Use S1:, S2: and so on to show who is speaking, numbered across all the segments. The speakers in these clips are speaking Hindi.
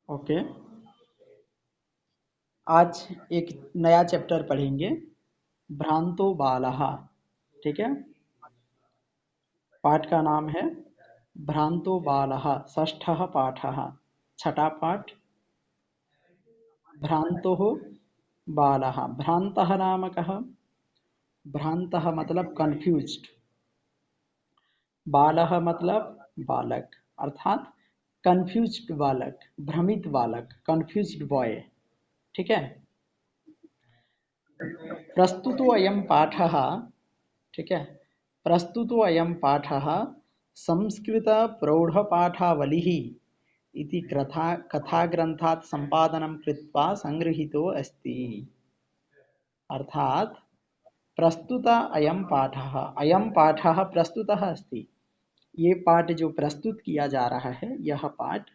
S1: ओके, आज एक नया चैप्टर पढ़ेंगे, भ्रांतो बालः। ठीक है, पाठ का नाम है भ्रांतो बालः, षष्ठः पाठः, छठा पाठ। भ्रांतो बालः, भ्रांतः नाम कः? भ्रांतः मतलब कंफ्यूज्ड, बालः मतलब बालक, अर्थात कंफ्यूज्ड बालक, भ्रमित बालक, कंफ्यूज्ड बॉय। ठीक है, प्रस्तुतो अयं पाठः। ठीक है, प्रस्तुतो अयं पाठः संस्कृतप्रौढपाठावलिः इति कथाग्रन्थात् सम्पादनं कृत्वा संगृहीतो अस्ति। अर्थात प्रस्तुत अयं पाठः प्रस्तुतः अस्ति। ये पाठ जो प्रस्तुत किया जा रहा है, यह पाठ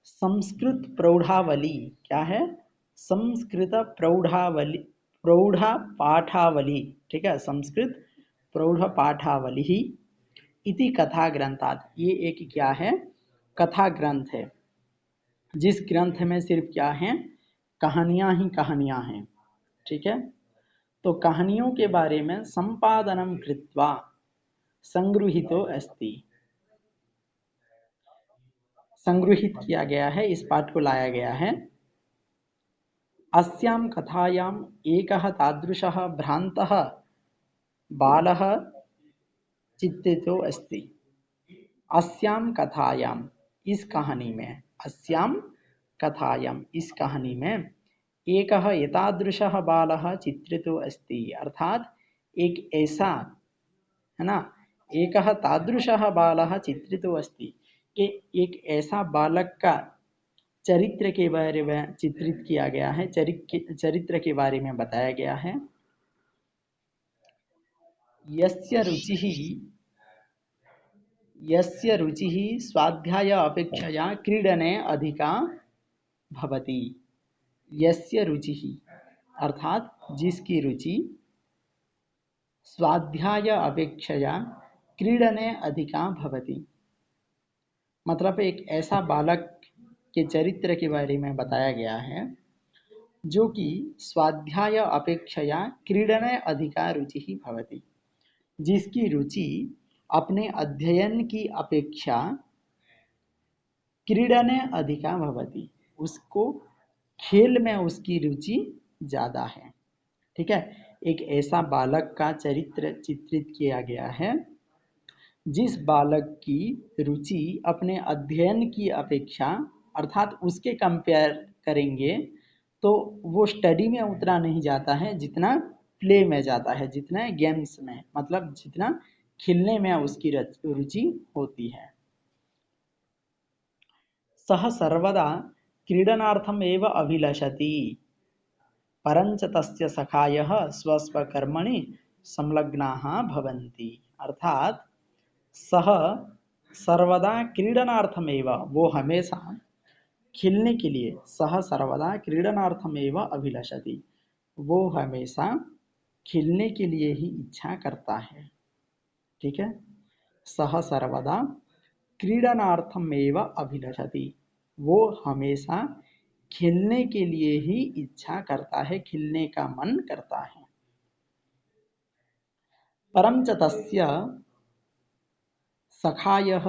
S1: संस्कृत प्रौढ़ावली क्या है? संस्कृत प्रौढ़ावली, प्रौढ़ पाठावली। ठीक है, संस्कृत प्रौढ़ पाठावली ही इति कथा ग्रंथात, ये एक क्या है? कथा ग्रंथ है, जिस ग्रंथ में सिर्फ क्या है? कहानियां ही कहानियां हैं। ठीक है, तो कहानियों के बारे में संपादनम कृत्वा संगृहीतो अस्ति, संगृहित किया गया है, इस पाठ को लाया गया है। अस्यां कथायाम् एकः तादृशः भ्रान्तः बालः चित्रितो अस्ति। अस्यां कथायाम, इस कहानी में, अस्यां कथायाम, इस कहानी में, एकः एतादृशः बालः चित्रितो अस्ति, अर्थात एक ऐसा, है ना, एकः तादृशः बालः चित्रितो अस्ति, कि एक ऐसा बालक का चरित्र के बारे में चित्रित किया गया है, चरित्र के बारे में बताया गया है। यस्य रुचिः, यस्य रुचिः स्वाध्याय अपेक्षया क्रीडने अधिका भवति। यस्य रुचिः अर्थात जिसकी रुचि स्वाध्याय अपेक्षया क्रीडने अधिका भवति, मतलब एक ऐसा बालक के चरित्र के बारे में बताया गया है जो कि स्वाध्याय अपेक्षया क्रीडने अधिका रुचि ही भवति, जिसकी रुचि अपने अध्ययन की अपेक्षा क्रीडने अधिका भवति, उसको खेल में उसकी रुचि ज़्यादा है। ठीक है, एक ऐसा बालक का चरित्र चित्रित किया गया है जिस बालक की रुचि अपने अध्ययन की अपेक्षा, अर्थात उसके कंपेयर करेंगे तो वो स्टडी में उतना नहीं जाता है जितना प्ले में जाता है, जितना गेम्स में, मतलब जितना खेलने में उसकी रुचि होती है। सह सर्वदा क्रीडनार्थम एव अभिलषति, परंच तस्य सखायः स्वस्वकर्मणि संलग्नाः भवन्ति। अर्थात सह सर्वदा क्रीडनार्थमेव, वो हमेशा खेलने के लिए, सह सर्वदा क्रीडनार्थमेव अभिलषति, वो हमेशा खेलने के लिए ही इच्छा करता है। ठीक है, सह सर्वदा क्रीडनार्थमेव अभिलषति, वो हमेशा खेलने के लिए ही इच्छा करता है, खेलने का मन करता है। परम च तस्य सखायः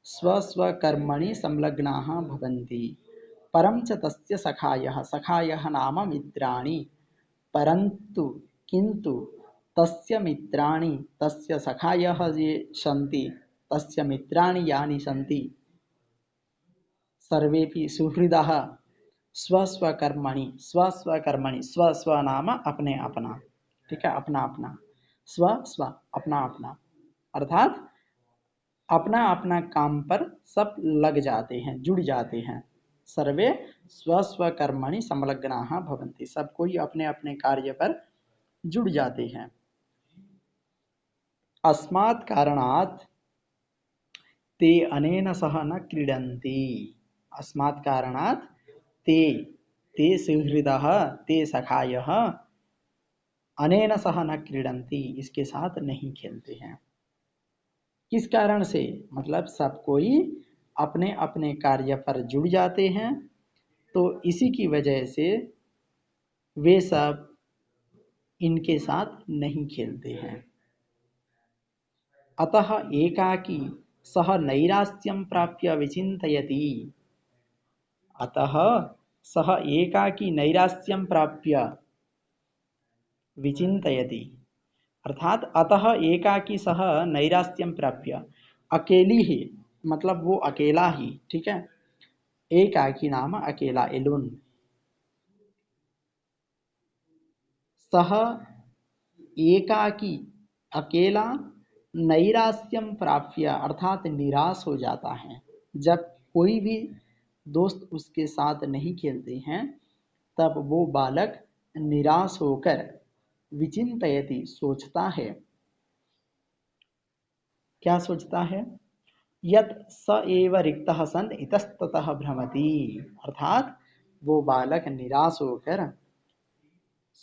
S1: स्वस्वकर्मणि संलग्नाः भवन्ति। परं च तस्य सखायः, सखायः नाम मित्राणि, परन्तु किन्तु तस्य मित्राणि, तस्य सखायः ये सन्ति, तस्य मित्राणि यानि सन्ति, सर्वेपि सुहृदः स्वस्वकर्मणि, स्वस्वकर्मणि, स्वस्व नाम अपने अपना। ठीक है, अपना अपना, स्व स्व अपना अपना, अर्थात अपना अपना काम पर सब लग जाते हैं, जुड़ जाते हैं। सर्वे स्वस्वकर्मणि संलग्नाः भवन्ति, सब कोई अपने अपने कार्य पर जुड़ जाते हैं। अस्मात् कारणात् ते अनेन सह न क्रीडन्ति। अस्मात् कारणात् ते, ते सुहृदः, ते सखायः अनेन सह न क्रीडन्ति, इसके साथ नहीं खेलते हैं। किस कारण से? मतलब सब कोई अपने अपने कार्य पर जुड़ जाते हैं, तो इसी की वजह से वे सब इनके साथ नहीं खेलते हैं। अतः एकाकी सह नैरास्यं प्राप्य विचिन्तयति। अतः सह एकाकी नैरास्यं प्राप्य विचिन्तयति, अर्थात अतः एकाकी सह नैरास्यं प्राप्य, अकेली ही, मतलब वो अकेला ही, ठीक है। एकाकी नाम अकेला, एलोन। सह एकाकी, अकेला, नैरास्यम प्राप्य, अर्थात निराश हो जाता है। जब कोई भी दोस्त उसके साथ नहीं खेलते हैं, तब वो बालक निराश होकर विचिंतयति, सोचता है। क्या सोचता है? यत स एव रिक्तः सन इतस्ततः भ्रमति, अर्थात वो बालक निराश होकर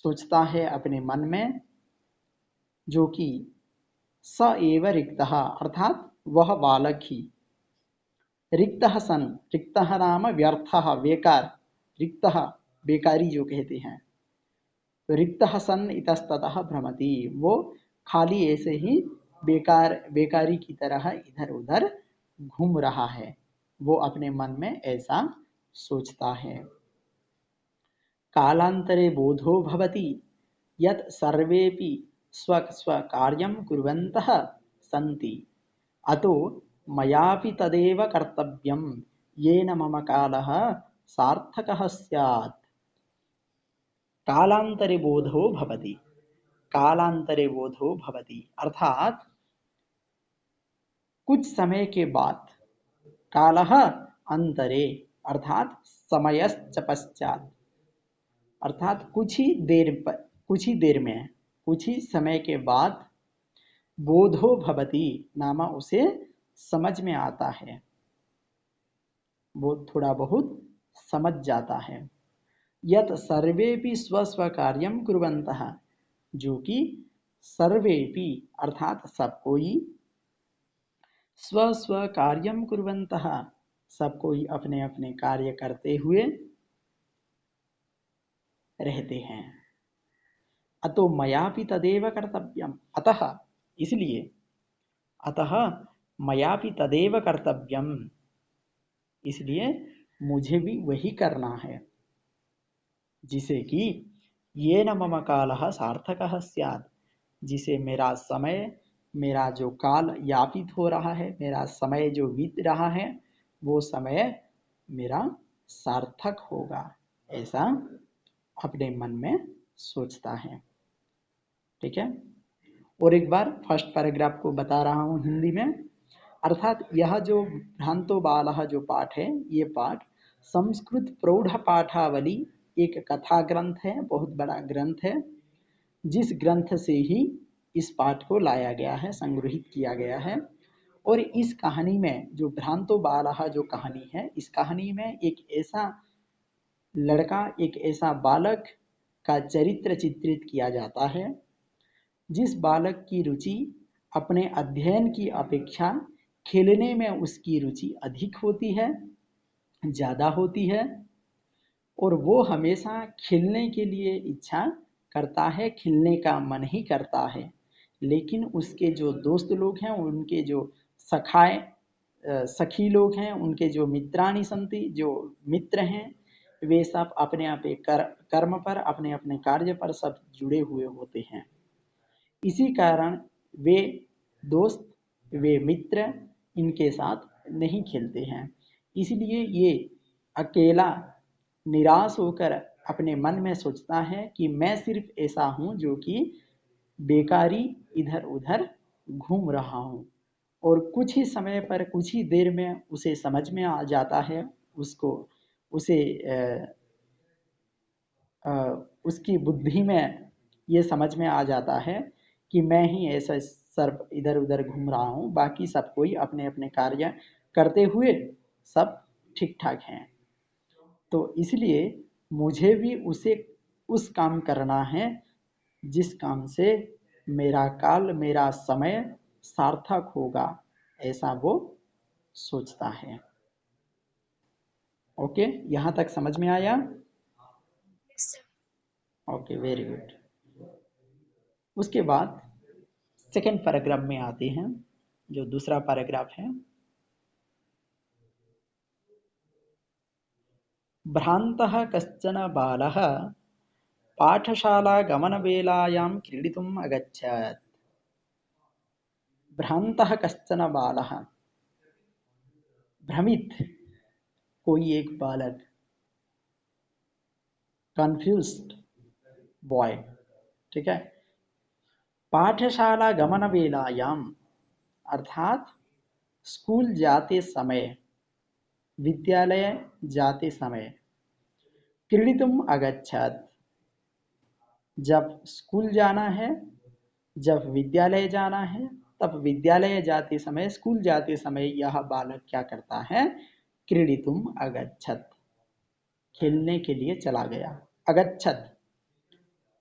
S1: सोचता है अपने मन में, जो कि स एव रिक्तः, अर्थात वह बालक ही, रिक्तः सन, रिक्तः नाम व्यर्थः, बेकार, रिक्तः बेकारी जो कहते हैं, तो रिक्तः सन इतस्ततः भ्रमति, वो खाली ऐसे ही बेकारी की तरह इधर उधर घूम रहा है। वो अपने मन में ऐसा सोचता है। कालांतरे बोधो भवति यत् सर्वेपि स्वकार्यं कुर्वन्तः सन्ति, अतो मयापि तदेव कर्तव्यं येन मम कालः सार्थकः स्यात्। कालांतरे बोधो भवति, कालांतरे बोधो भवति, अर्थात कुछ समय के बाद, कालः अंतरे अर्थात समयश्च पश्चात, अर्थात कुछ ही देर में, कुछ ही समय के बाद, बोधो भवति नाम उसे समझ में आता है, वो थोड़ा बहुत समझ जाता है। यत सर्वेपि स्व कार्यम कुर्वन्तः, जो कि सर्वेपि अर्थात सब कोई, स्व कार्यम कुर्वन्तः, सब कोई अपने अपने कार्य करते हुए रहते हैं। अतो मयापि तदेव कर्तव्यम, अतः इसलिए, अतः मयापि तदेव कर्तव्यम, इसलिए मुझे भी वही करना है, जिसे कि ये न मम कालः सार्थकः स्यात्, जिसे मेरा समय, मेरा जो काल यापित हो रहा है, मेरा समय जो बीत रहा है, वो समय मेरा सार्थक होगा, ऐसा अपने मन में सोचता है। ठीक है। और एक बार फर्स्ट पैराग्राफ को बता रहा हूँ हिंदी में। अर्थात यह जो भ्रांतो बालः जो पाठ है, ये पाठ संस्कृत प्रौढ़ पाठावली एक कथा ग्रंथ है, बहुत बड़ा ग्रंथ है, जिस ग्रंथ से ही इस पाठ को लाया गया है, संग्रहित किया गया है। और इस कहानी में जो भ्रांतो बालः जो कहानी है, इस कहानी में एक ऐसा लड़का, एक ऐसा बालक का चरित्र चित्रित किया जाता है, जिस बालक की रुचि अपने अध्ययन की अपेक्षा खेलने में उसकी रुचि अधिक होती है, ज़्यादा होती है, और वो हमेशा खेलने के लिए इच्छा करता है, खेलने का मन ही करता है। लेकिन उसके जो दोस्त लोग हैं, उनके जो सखी लोग हैं, उनके जो मित्राणि संति, जो मित्र हैं, वे सब अपने अपने कर्म पर, अपने अपने कार्य पर सब जुड़े हुए होते हैं। इसी कारण वे दोस्त, वे मित्र इनके साथ नहीं खेलते हैं। इसलिए ये अकेला निराश होकर अपने मन में सोचता है कि मैं सिर्फ ऐसा हूँ जो कि बेकारी इधर उधर घूम रहा हूँ। और कुछ ही समय पर, कुछ ही देर में उसे समझ में आ जाता है, उसे उसकी बुद्धि में ये समझ में आ जाता है कि मैं ही ऐसा सर्प इधर उधर घूम रहा हूँ, बाकी सब कोई अपने अपने कार्य करते हुए सब ठीक ठाक हैं। तो इसलिए मुझे भी उस काम करना है जिस काम से मेरा काल, मेरा समय सार्थक होगा, ऐसा वो सोचता है। ओके, यहाँ तक समझ में आया?
S2: Yes, sir.
S1: Okay, very good. उसके बाद सेकेंड पैराग्राफ में आते हैं, जो दूसरा पैराग्राफ है। भ्रान्तः कश्चन बालः पाठशालागमनवेलायां क्रीडितुम् अगच्छत्। भ्रान्तः कश्चन बालः, भ्रमित कोई एक बालक, कंफ्यूज्ड बॉय, ठीक है। पाठशाला गमन वेलायाम अर्थात स्कूल जाते समय, विद्यालय जाते समय, क्रीडितुम अगच्छत्, जब स्कूल जाना है, जब विद्यालय जाना है, तब विद्यालय जाते समय, स्कूल जाते समय यह बालक क्या करता है? क्रीडितुम अगच्छत्, खेलने के लिए चला गया। अगच्छत्,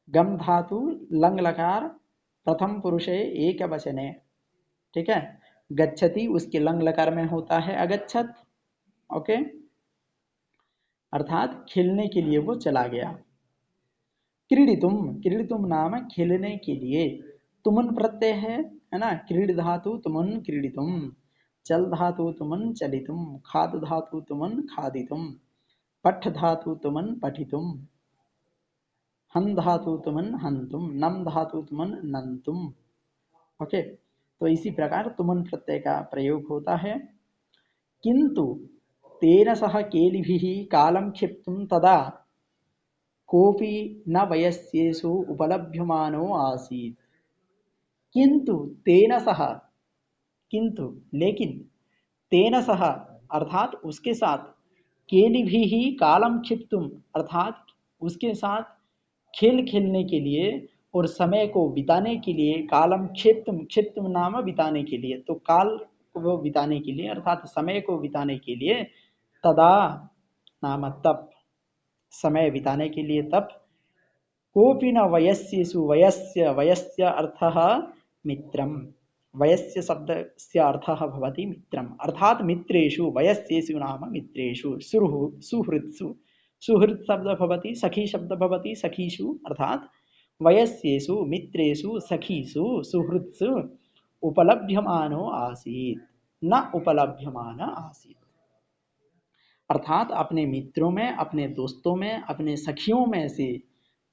S1: गम धातु लंग लकार प्रथम पुरुषे एक वचने, ठीक है। गच्छति उसके लंग लकार में होता है अगच्छत्, ओके। अर्थात खेलने के लिए वो चला गया। क्रीडितुम, क्रीडितुम नाम खेलने के लिए, तुमन प्रत्यय है ना। क्रीड धातु तुमन क्रीडितुम, चल धातु तुमन चलितुम, खाद धातु तुमन खादितुम, पठ धातु तुमन पठितुम, हन धातु तुमन हंतुम, नम धातु तुमन नंतुम, ओके। तो इसी प्रकार तुमन प्रत्यय का प्रयोग होता है। किंतु तेन सह केलिभिः कालं क्षिप्तुं तदा कोपी न वयस्येषु उपलभ्यमानो आसीत्। किंतु तेन सह, किंतु लेकिन, तेन सह अर्थात उसके साथ, केलिभिः कालम क्षिप्तुम अर्थात उसके साथ खेल खेलने के लिए और समय को बिताने के लिए, कालम क्षिप्तुम, क्षिप्तुम नाम बिताने के लिए, तो काल को बिताने के लिए अर्थात समय को बिताने के लिए, तदा नाम तब, समय बिताने के लिए तब, कोपि न वयस्येषु, वयस्य, वयस्य अर्थः मित्रम, वयस्य शब्दस्य अर्थः भवति मित्रम, अर्थात मित्रेषु, वयस्येषु नाम मित्रेषु, सुहृत्सु, सुहृत् शब्द भवति, सखी शब्द भवति सखीषु, अर्थात वयस्येषु, मित्रेषु, सखीषु, सुहृत्सु उपलभ्यमानो आसीत्, न उपलभ्यमान आसीत्, अर्थात अपने मित्रों में, अपने दोस्तों में, अपने सखियों में से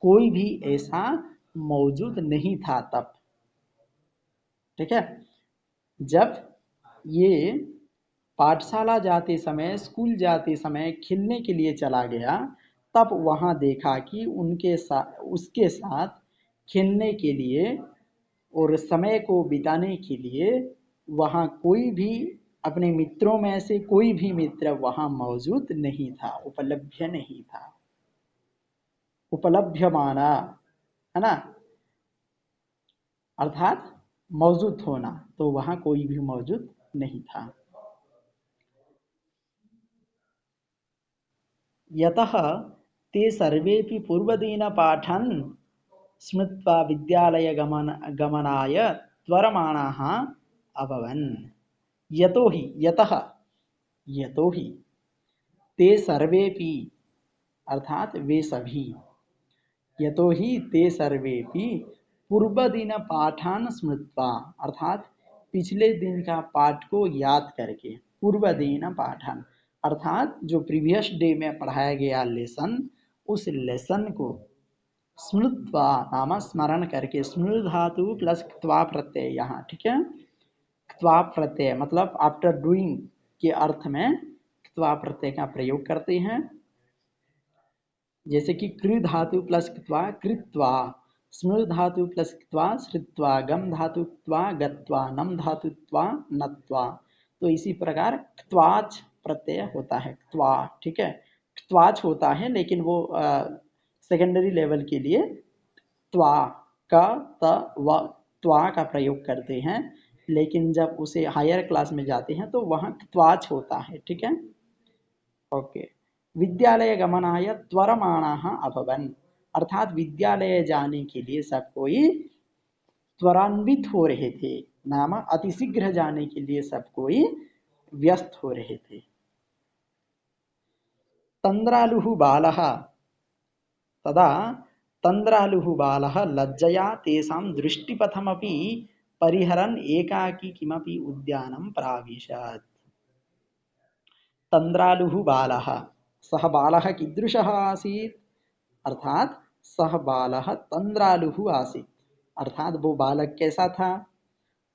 S1: कोई भी ऐसा मौजूद नहीं था तब, ठीक है। जब ये पाठशाला जाते समय, स्कूल जाते समय खेलने के लिए चला गया, तब वहां देखा कि उनके साथ, उसके साथ खेलने के लिए और समय को बिताने के लिए वहां कोई भी, अपने मित्रों में से कोई भी मित्र वहां मौजूद नहीं था, उपलभ्य नहीं था। उपलभ्यमाना है ना, अर्थात मौजूद होना, तो वहां कोई भी मौजूद नहीं था। यतः ते सर्वेपि पूर्वदिनपाठान् स्मृत्वा गमनाय त्वरमाणाः अभवन्। यतो हि, यतः, यतो ही, ते सर्वेपि अर्थात वे सभी, यतो ही ते सर्वेपि पूर्वदिन पाठान स्मृत्वा अर्थात पिछले दिन का पाठ को याद करके, पूर्वदिन पाठान अर्थात जो प्रीवियस डे में पढ़ाया गया लेसन, उस लेसन को स्मृत्वा नाम स्मरण करके, स्मृ धातु प्लस क्त्वा प्रत्यय यहाँ, ठीक है। क्त्वा प्रत्यय मतलब आफ्टर डूइंग के अर्थ में क्त्वा प्रत्यय का प्रयोग करते हैं। जैसे कि कृ धातु प्लस क्त्वा कृत्वा, स्मृ धातु प्लस क्त्वा श्रित्वा, गम धातु क्त्वा गत्वा, नम धातु क्त्वा नत्वा, तो इसी प्रकार क्त्वाच प्रत्यय होता है, क्त्वा, ठीक है। क्त्वाच होता है लेकिन वो सेकेंडरी लेवल के लिए त्वा का, त व त्वा का प्रयोग करते हैं, लेकिन जब उसे हायर क्लास में जाते हैं तो वहाँ क्त्वाच होता है, ठीक है। ओके। विद्यालय गमनाय त्वरमाणाः अभवन् अर्थात विद्यालय जाने के लिए सब कोई त्वरान्वित हो रहे थे, नाम अतिशीघ्र जाने के लिए सब कोई व्यस्त हो रहे थे। तन्द्रालुः बालः तदा तन्द्रालुः बालः लज्जया तेषां दृष्टिपथमपि परिहरन् एकाकी किमपि उद्यानं प्राविशत्। तन्द्रालुः बालः, सः बालः कीदृशः आसीत्? अर्थात सः बालः तन्द्रालुः आसीत्। अर्थात वो बालक कैसा था?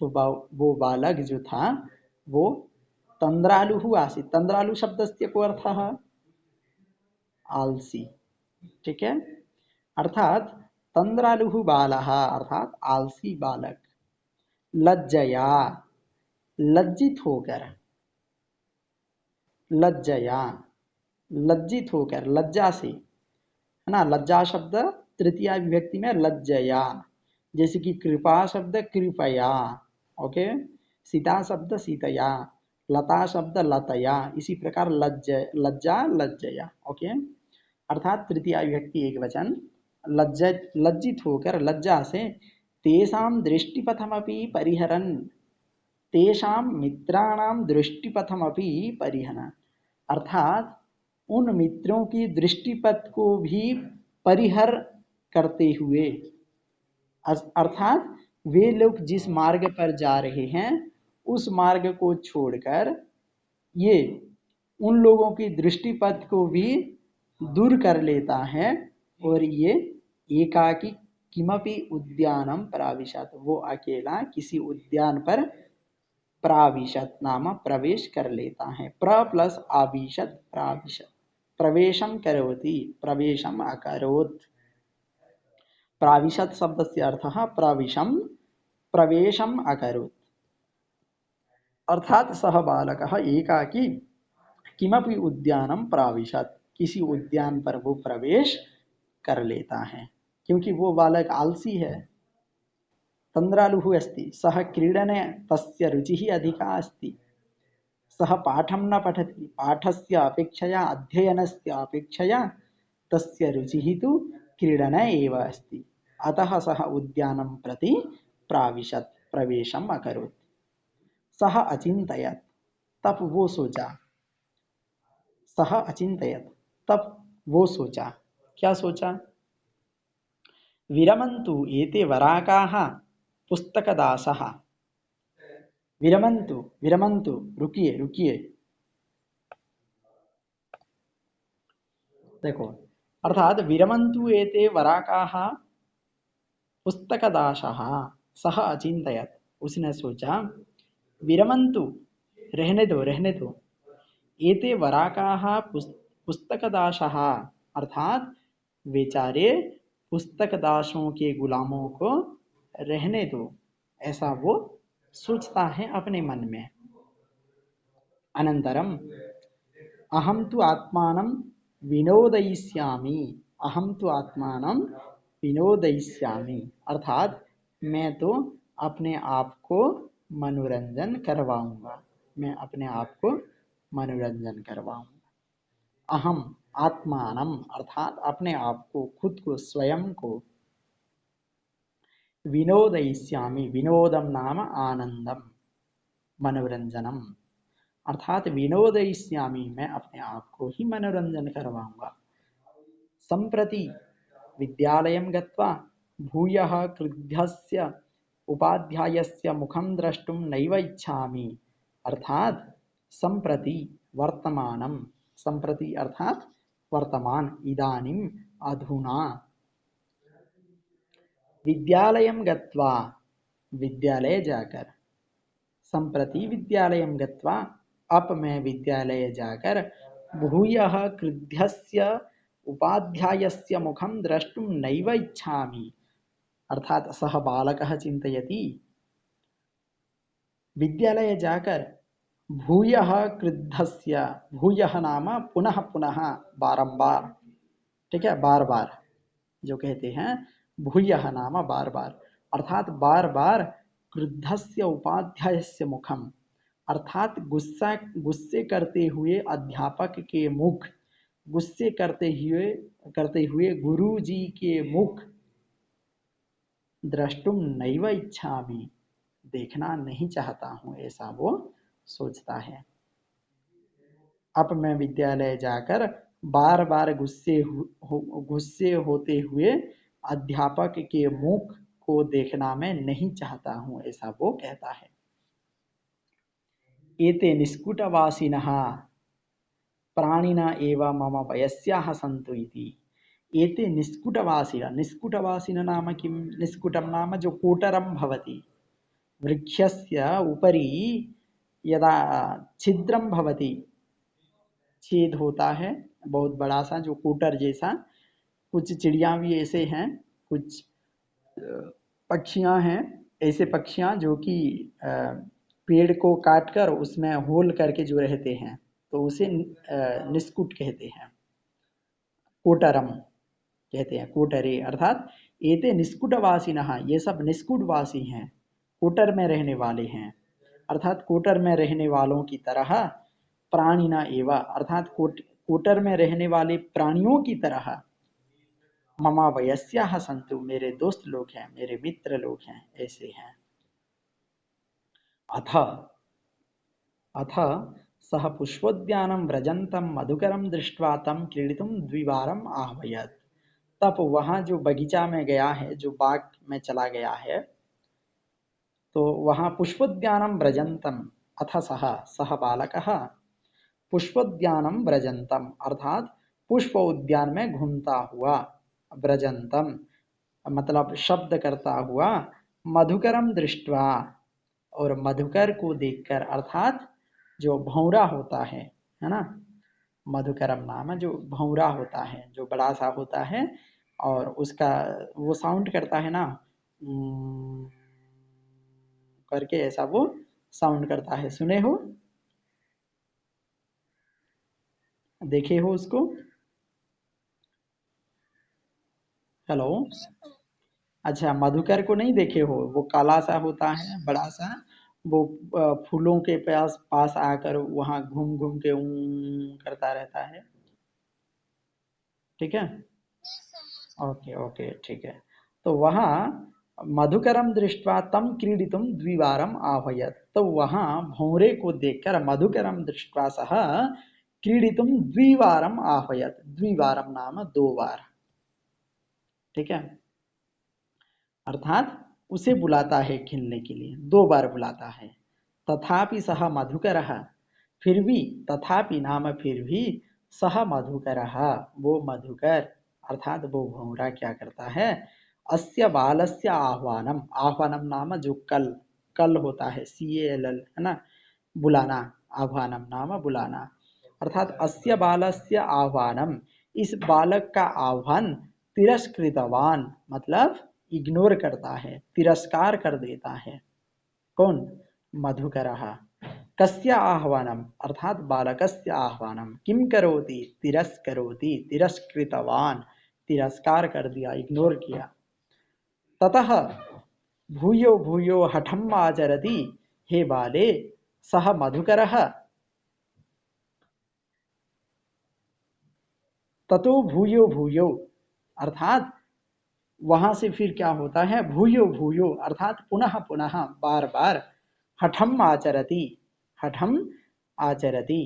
S1: तो वो बालक जो था वो तन्द्रालुः आसीत्। तन्द्रालु शब्दस्य को अर्थः आलसी। ठीक है, अर्थात तन्द्रालुः बालः अर्थात आलसी बालक, लज्जया लज्जित होकर, लज्जया लज्जित होकर, लज्जा से, है ना। लज्जा शब्द तृतीया विभक्ति में लज्जया, जैसे कि कृपा शब्द कृपया, ओके, सीता शब्द सीतया, लता शब्द लतया, इसी प्रकार लज्जा लज्जया, ओके। अर्थात तृतीया विभक्ति एक वचन, लज्जित होकर, लज्जा से, तेषां दृष्टिपथमपि परिहरन्, तेषां मित्राणां दृष्टिपथमपि परिहरन्, अर्थात उन मित्रों की दृष्टिपथ को भी परिहर करते हुए, अर्थात वे लोग जिस मार्ग पर जा रहे हैं उस मार्ग को छोड़कर ये उन लोगों की दृष्टिपथ को भी दूर कर लेता है और ये एकाकी किमपि उद्यानम प्राविशत, वो अकेला किसी उद्यान पर प्राविशत नाम प्रवेश कर लेता है। प्र प्लस आविशत प्राविशत, प्रवेशम करोति, प्रवेशम अकरोत्। प्राविशत शब्दस्य अर्थः प्रविशम, प्रवेशम अकरोत्, अर्थात सः बालकः एकाकी किमपि उद्यानम प्राविशत, किसी उद्यान पर वो प्रवेश कर लेता है, क्योंकि वो बालक आलसी है। तन्द्रालुः अस्ति, सः क्रीडने तस्य रुचिः अधिका अस्ति, सः पाठं न पठति, पाठस्य अपेक्षया अध्ययनस्य अपेक्षया तस्य रुचिः तु क्रीडने एव अस्ति, अतः सः उद्यानं प्रति प्राविशत्, प्रवेशम् अकरोत्। सः अचिन्तयत्, तब वो सोचा, सः अचिन्तयत् तब वो सोचा, क्या सोचा? विरमन्तु एते वराकाः पुस्तकदासः, विरमन्तु, विरमन्तु रुकिए रुकिए, देखो, अर्थात विरमन्तु एते वराकाः पुस्तकदासः, सः अचिन्तयत्, उसने सोचा, विरमन्तु रहने दो, रहने दो, एते वराकाः पुस्तकदासः, अर्थात बेचारे पुस्तकदासों के गुलामों को रहने दो, ऐसा वो सोचता है अपने मन में। अनंतरम अहम तु आत्मानं विनोदयिष्यामि, अहम तु आत्मानं विनोदयिष्यामि, अर्थात मैं तो अपने आप को मनोरंजन करवाऊंगा, मैं अपने आप को मनोरंजन करवाऊंगा। अहम आत्मानम अर्थात अपने आप को, खुद को, स्वयं को, विनोदयिष्यामि, विनोदम नाम आनंदम, मनोरंजनम, अर्थात विनोदयिष्यामि, मैं अपने आप को ही मनोरंजन करवाऊंगा। संप्रति विद्यालयं गत्वा भूयः क्रुद्धस्य उपाध्यायस्य मुखं द्रष्टुं नैव इच्छामि, अर्थात संप्रति वर्तमानम, संप्रति अर्थात वर्तमान, इदानीम अधुना, विद्यालयं गत्वा विद्यालय जाकर, संप्रति विद्यालयं गत्वा अब मैं विद्यालय जाकर, भूयः क्रुद्धस्य उपाध्यायस्य मुखं द्रष्टुं नैव इच्छामि, अर्थात सः बालकः चिन्तयति, विद्यालय जाकर भूयः क्रुद्धस्य, भूयः नाम पुनः पुनः, बारंबार, ठीक है, बार बार जो कहते हैं, भूयः नाम बार बार, अर्थात बार बार, क्रुद्धस्य उपाध्यायस्य मुखम, अर्थात गुस्से करते हुए अध्यापक के मुख, गुस्से करते हुए गुरु जी के मुख, द्रष्टुम नैव इच्छामि, देखना नहीं चाहता हूँ, ऐसा वो सोचता है। अब मैं विद्यालय जाकर बार बार गुस्से होते हुए अध्यापक के मुख को देखना मैं नहीं चाहता हूँ, ऐसा वो कहता है। एते निष्कुटवासिनः प्राणिना एव मम वयस्याः सन्तु इति। एते निष्कुटवासिनः, निष्कुटवासिनः नाम किं? निष्कुटं नाम जो कोटरं भवति, वृक्षस्य उपरि यदा छिद्रं भवति, छेद होता है बहुत बड़ा सा, जो कोटर जैसा। कुछ चिड़िया भी ऐसे हैं, कुछ पक्षियां हैं, ऐसे पक्षियां जो कि पेड़ को काटकर उसमें होल करके जो रहते हैं, तो उसे निस्कुट कहते हैं, कोटरम कहते हैं, कोटरे। अर्थात एते निस्कुटवासिनः, ये सब निस्कुटवासी हैं, कोटर में रहने वाले हैं। अर्थात कोटर में रहने वालों की तरह, प्राणिना एवा, अर्थात कोटर में रहने वाले प्राणियों की तरह, ममा वयस्याः सन्तु, मेरे दोस्त लोग हैं, मेरे मित्र लोग हैं, ऐसे हैं। अथ अथ सः पुष्पोद्यानं व्रजन्तं मधुकरं दृष्ट्वा तं क्रीडितुं द्विवारम् आह्वयत्। तब वहाँ जो बगीचा में गया है, जो बाग में चला गया है, तो वहाँ पुष्पोद्यानं व्रजन्तं, अथ सः सः बालकः पुष्पोद्यानं व्रजन्तं, अर्थात पुष्प उद्यान में घूमता हुआ, व्रजन्तं मतलब शब्द करता हुआ, मधुकरम दृष्ट्वा, और मधुकर को देखकर, अर्थात जो भौरा होता है ना, मधुकरम नाम जो भौरा होता है, जो बड़ा सा होता है, और उसका वो साउंड करता है ना, करके ऐसा वो साउंड करता है, सुने हो, देखे हो उसको? हेलो? अच्छा, मधुकर को नहीं देखे हो? वो काला सा होता है, बड़ा सा, वो फूलों के पास पास आकर वहां घूम घूम के करता रहता है। ठीक है, ओके ओके, ठीक है। तो वहाँ मधुकरम दृष्ट्वा तम क्रीडितुम द्विवारम आह्वयत, तो वहाँ भौरे को देखकर मधुकरम दृष्ट्वा सह क्रीडितुम द्विवारम आह्वयत, द्विवारम नाम दो बार। ठीक है, अर्थात उसे बुलाता है खेलने के लिए, दो बार बुलाता है। तथापि सह मधुकरः, फिर भी, तथापि नाम फिर भी, सह मधुकरः, वो मधुकर अर्थात वो भौरा क्या करता है, अस्य बालस्य आह्वानम, आह्वानम नाम जो कल, कल होता है, CALL है ना, बुलाना, आह्वानम नाम बुलाना, अर्थात अस्य बालस्य आह्वानम, इस बालक का आह्वान, तिरस्कृतवान मतलब इग्नोर करता है, तिरस्कार कर देता है। कौन? मधुकरः। कस्य आह्वानम, अर्थात बालकस्य आह्वानम, किम करोति, तिरस्करोति, तिरस्कृतवान, तिरस्कार कर दिया, इग्नोर किया। ततः भूयो भूयो हठम आचरति, हे बाले, सह मधुकरः, ततो भूयो भूयो, अर्थात वहां से फिर क्या होता है, भूयो भूयो अर्थात पुनः पुनः, बार बार, हठम आचरति, हठम आचरति,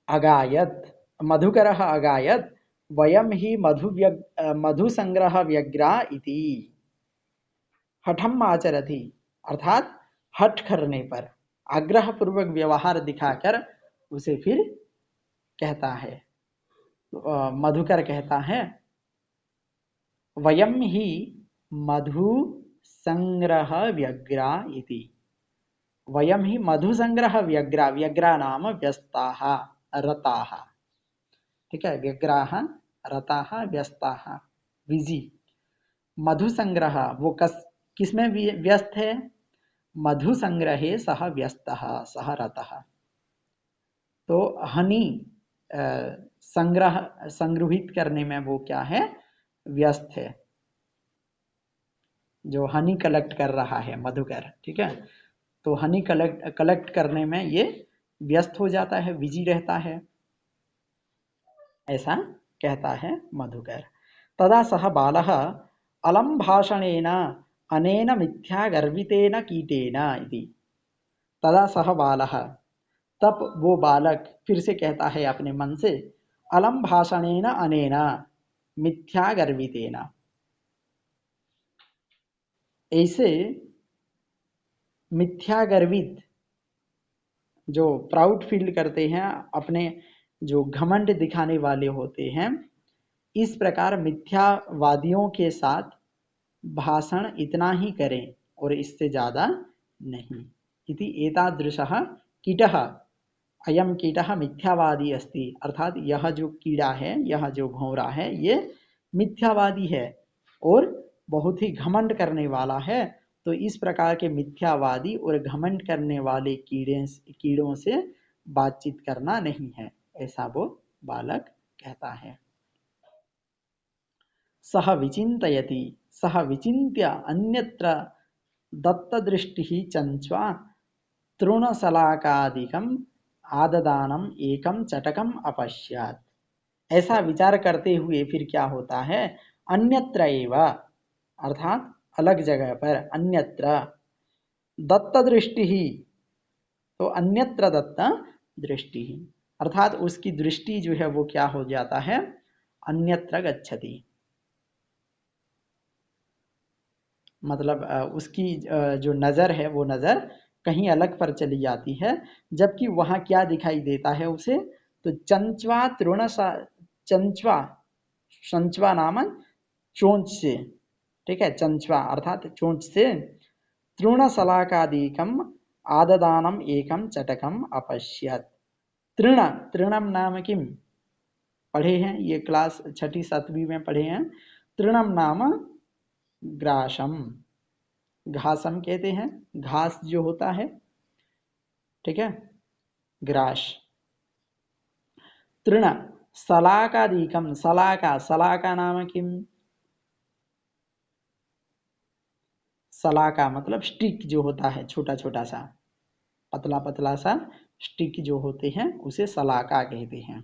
S1: अगायत, मधुकरः अगायत, वयम ही मधु संग्रह व्यग्रा इति। हठम आचरति अर्थात हठ करने पर, आग्रह पूर्वक व्यवहार दिखाकर उसे फिर कहता है, मधुकर कहता है, वयम ही मधु संग्रह व्यग्रा इति। वयम ही मधु संग्रह व्यग्रा, व्यग्रा नाम व्यस्ताः, रताः। ठीक है, व्यग्राः, रताः, व्यस्ताः, बिजी। मधु संग्रह, वो किसमें व्यस्त है, मधु संग्रहे सह व्यस्तः, सह रतः। तो हनी संग्रह, संग्रहित करने में वो क्या है, व्यस्त है, जो हनी कलेक्ट कर रहा है मधुकर। ठीक है, तो हनी कलेक्ट करने में ये व्यस्त हो जाता है, बिजी रहता है, ऐसा कहता है मधुकर। तदा सह बालः अलम भाषणेन अनेन मिथ्या गर्वितेन कीटेन इति। तदा सह बालः, तब वो बालक फिर से कहता है अपने मन से, अलम भाषणेन अनेना मिथ्या गर्वितेन। ऐसे मिथ्या गर्वित, जो प्राउड फील करते हैं, अपने जो घमंड दिखाने वाले होते हैं, इस प्रकार मिथ्यावादियों के साथ भाषण इतना ही करें और इससे ज्यादा नहीं। इति एतादृशः कीटः, अयम कीटः मिथ्यावादी अस्ति, अर्थात यह जो कीड़ा है, यह जो भौरा है, ये मिथ्यावादी है और बहुत ही घमंड करने वाला है। तो इस प्रकार के मिथ्यावादी और घमंड करने वाले कीड़ों से बातचीत करना नहीं है, ऐसा वो बालक कहता है। सह विचिन्तयति, सह विचिन्त्य अन्यत्र दत्तदृष्टिः चञ्च्वा तृणशलाकादिकम् आददानम एकम चटकम अपश्यत्। ऐसा विचार करते हुए फिर क्या होता है, अन्यत्र एव, अर्थात अलग जगह पर, अन्यत्र दत्त दृष्टि ही, तो अन्यत्र दत्त दृष्टि ही, अर्थात उसकी दृष्टि जो है वो क्या हो जाता है, अन्यत्र गच्छति, मतलब उसकी जो नजर है वो नजर कहीं अलग पर चली जाती है। जबकि वहां क्या दिखाई देता है उसे, तो चंचवा तृण, चंचवा, संचवा नाम चोंच से, ठीक है, चंचवा अर्थात चोंच से, तृणशलाकादिकम आददानम एकम चटकम अपश्यत। तृण, तृणम नाम किम, पढ़े हैं ये क्लास छठी सातवीं में पढ़े हैं। तृणम नाम ग्रासम, घासम कहते हैं, घास जो होता है, ठीक है, ग्रास। तृण शलाकादिकम, शलाका, शलाका नाम किम, शलाका मतलब स्टिक जो होता है, छोटा छोटा सा, पतला पतला सा स्टिक जो होते हैं उसे शलाका कहते हैं।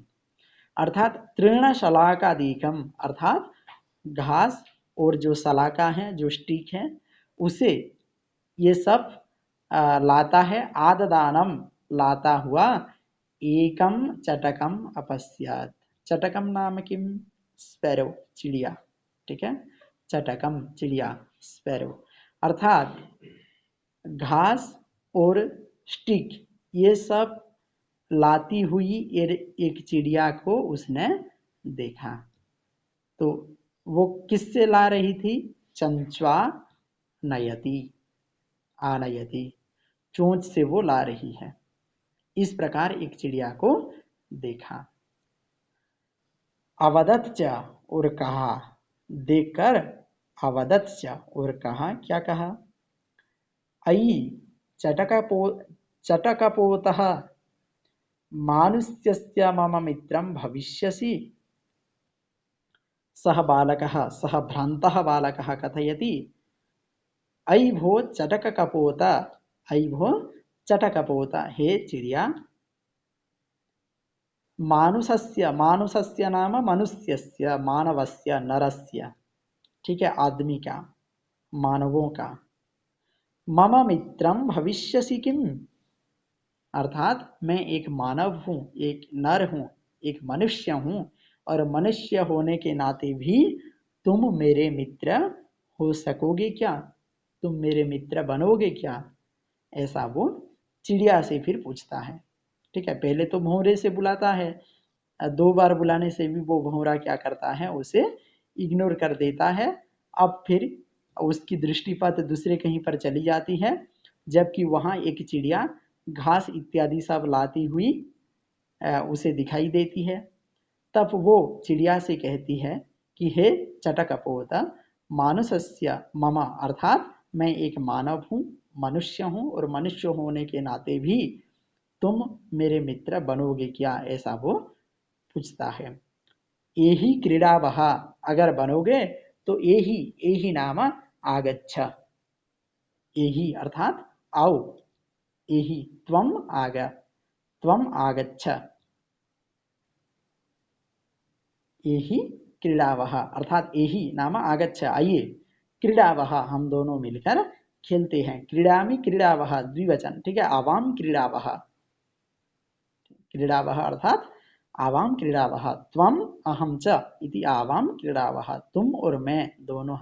S1: अर्थात तृण शलाकादिकम, अर्थात घास और जो शलाका है, जो स्टिक है, उसे ये सब लाता है, आददानम लाता हुआ, एकम चटकम अपश्यत। चटकम नाम किम, स्पैरो, चिड़िया, ठीक है, चटकम चिड़िया, स्पैरो, अर्थात घास और स्टिक ये सब लाती हुई एक चिड़िया को उसने देखा। तो वो किससे ला रही थी, चंचवा नयति, आनयति, चोंच से वो ला रही है। इस प्रकार एक चिड़िया को देखा। अवदत च, और कहा, देखकर, अवदत च, और कहा, क्या कहा, अयि चटकपो, चटकपोतः मानुष्यस्य मम मित्रं भविष्यसि। सः बालकः, सः भ्रान्तः बालकः कथयति, अयि भो चटककपोत, अयि भो चटकपोत, हे चिड़िया, मानुषस्य, मानुषस्य नाम मनुष्यस्य, मानवस्य, नरस्य, ठीक है, आदमी का, मानवों का, मम मित्रम भविष्यसि किम, अर्थात मैं एक मानव हूँ, एक नर हूँ, एक मनुष्य हूँ, और मनुष्य होने के नाते भी तुम मेरे मित्र हो सकोगे क्या, तुम मेरे मित्र बनोगे क्या, ऐसा वो चिड़िया से फिर पूछता है। ठीक है, पहले तो भौरे से बुलाता है, दो बार बुलाने से भी वो भौरा क्या करता है, उसे इग्नोर कर देता है। अब फिर उसकी दृष्टिपात दूसरे कहीं पर चली जाती है, जबकि वहाँ एक चिड़िया घास इत्यादि सब लाती हुई उसे दिखाई देती है। तब वो चिड़िया से कहती है कि हे चटकपोत, मानुषस्य मम, अर्थात मैं एक मानव हूँ, मनुष्य हूँ, और मनुष्य होने के नाते भी तुम मेरे मित्र बनोगे क्या, ऐसा वो पूछता है। एही क्रीडावः, अगर बनोगे तो एही, एही नाम आगच्छ, एही अर्थात आओ, एही त्वम आग, त्वम आगच्छ, एही क्रीडावः, अर्थात एही नाम आगच्छ, आइए, क्रीडावः, हम दोनों मिलकर खेलते हैं, क्रीडामि क्रीडावः द्विवचन, ठीक है, आवाम क्रीडावः, क्रीडावः अर्थात आवाम क्रीडावः, त्वम अहम च इति आवाम क्रीडावः, तुम और मैं दोनों,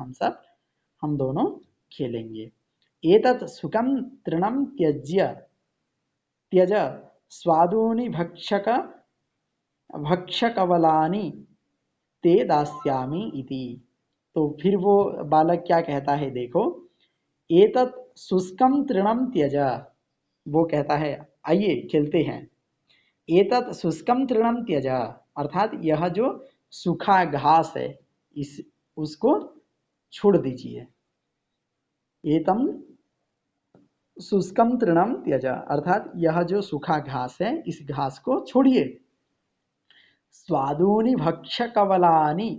S1: हम दोनों खेलेंगे। एतत् सुखं तृणं त्यज स्वादूनि भक्षकवलानि ते दास्यामि इति। तो फिर वो बालक क्या कहता है, देखो, एतत् शुष्कं तृणं त्यज, वो कहता है आइए खेलते हैं। एतत् शुष्कं तृणं त्यज अर्थात यह जो सूखा घास है इस उसको छोड़ दीजिए। एतम शुष्कं तृणं त्यज अर्थात यह जो सूखा घास है इस घास को छोड़िए। स्वादूनि भक्षकवलानि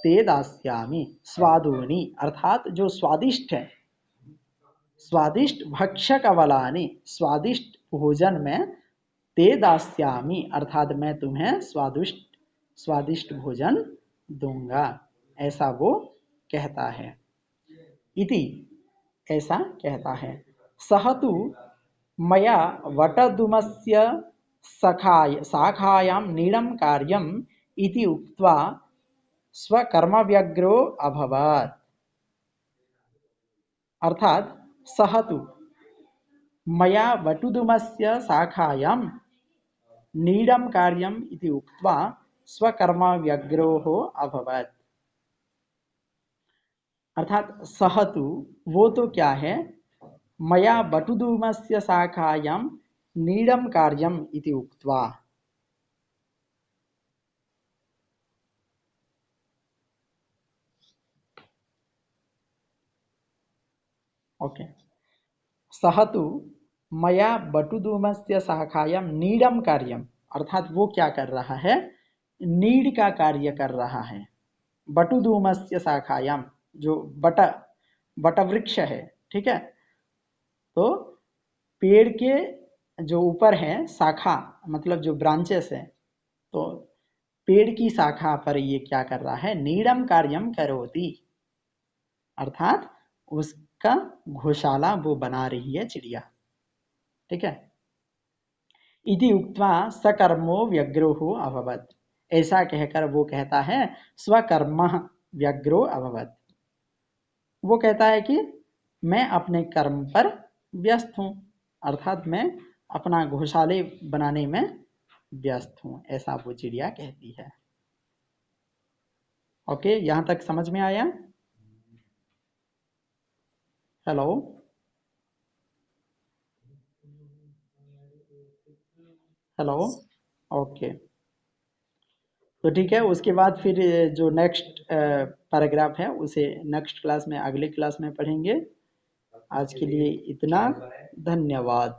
S1: ते दास्यामि, स्वादूनि अर्थात जो स्वादिष्ट है, स्वादिष्ट भक्षकवलानि स्वादिष्ट भोजन में, ते दास्यामि अर्थात मैं तुम्हें स्वादिष्ट स्वादिष्ट भोजन दूंगा, ऐसा वो कहता है। इति ऐसा कहता है। सह तु मया वटदुमस्य शाखायां नीडं कार्यम् इति उक्त्वा स्वकर्मव्यग्रो अभवत्। अर्थात सह तु मया वटुदुमस्य शाखायां नीडं कार्यम् इति उक्त्वा स्वकर्मव्यग्रोः अभवत्। अर्थात सह तु वो तो क्या है, मया वटुदुमस्य शाखायां नीडं कार्यम् इति उक्त्वा, ओके, सह तु मया बटुधूमस्य शाखायां नीडम कार्यम अर्थात वो क्या कर रहा है, नीड का कार्य कर रहा है। बटुधूमस्य शाखायां जो बटवृक्ष है, ठीक है, तो पेड़ के जो ऊपर है शाखा मतलब जो ब्रांचेस है, तो पेड़ की शाखा पर ये क्या कर रहा है, नीडम कार्यम करोति अर्थात उसका घोषाला वो बना रही है चिड़िया, ठीक है। इति उक्त्वा सकर्मो व्यग्रो अभवत्, ऐसा कहकर वो कहता है स्वकर्म व्यग्रो अभवत्, वो कहता है कि मैं अपने कर्म पर व्यस्त हूँ, अर्थात मैं अपना घोषाले बनाने में व्यस्त हूँ, ऐसा वो चिड़िया कहती है। ओके, यहाँ तक समझ में आया? हेलो, हेलो, ओके, तो ठीक है। उसके बाद फिर जो नेक्स्ट पैराग्राफ है उसे नेक्स्ट क्लास में, अगले क्लास में पढ़ेंगे। आज के लिए इतना, धन्यवाद।